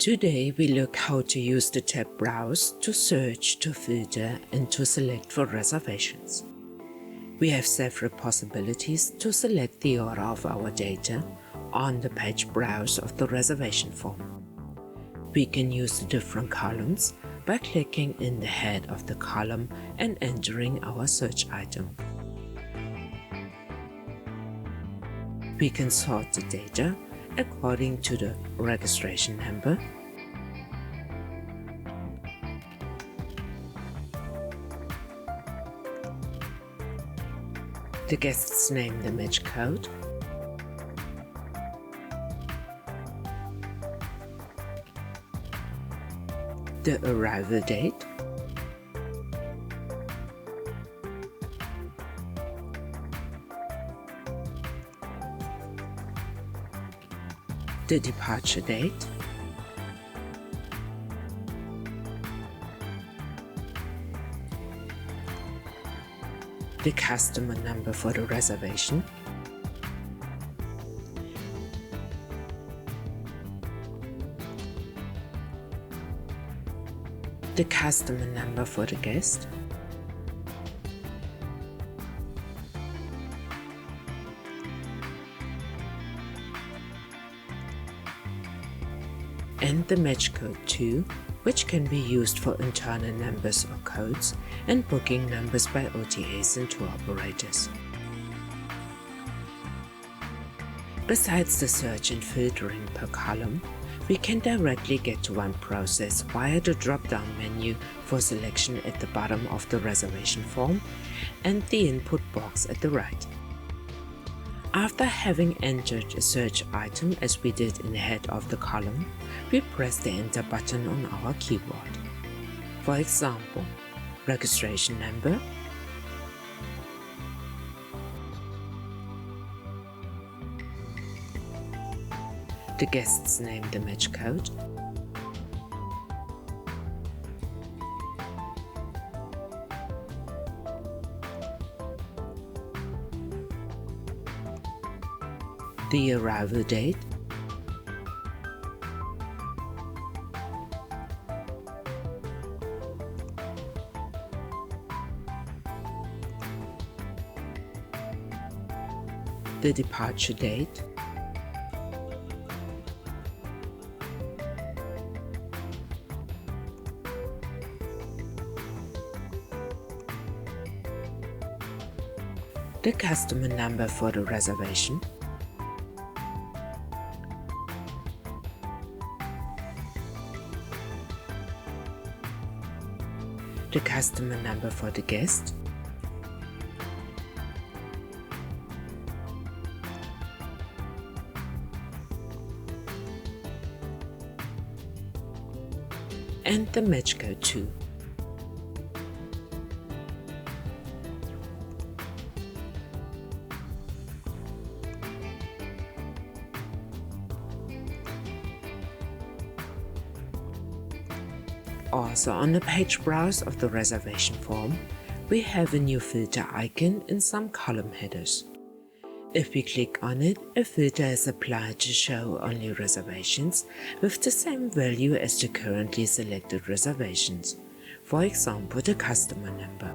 Today we look how to use the tab Browse to search, to filter and to select for reservations. We have several possibilities to select the order of our data on the page Browse of the reservation form. We can use the different columns by clicking in the head of the column and entering our search item. We can sort the data according to the registration number, the guest's name, the match code, the arrival date, the departure date, the customer number for the reservation, the customer number for the guest, and the match code 2, which can be used for internal numbers or codes and booking numbers by OTAs and tour operators. Besides the search and filtering per column, we can directly get to one process via the drop-down menu for selection at the bottom of the reservation form and the input box at the right. After having entered a search item as we did in the head of the column, we press the Enter button on our keyboard. For example, registration number, the guest's name, the match code, the arrival date, the departure date, the customer number for the reservation, the customer number for the guest, and the match code 2. Also on the page Browse of the reservation form, we have a new filter icon in some column headers. If we click on it, a filter is applied to show only reservations with the same value as the currently selected reservations, for example the customer number.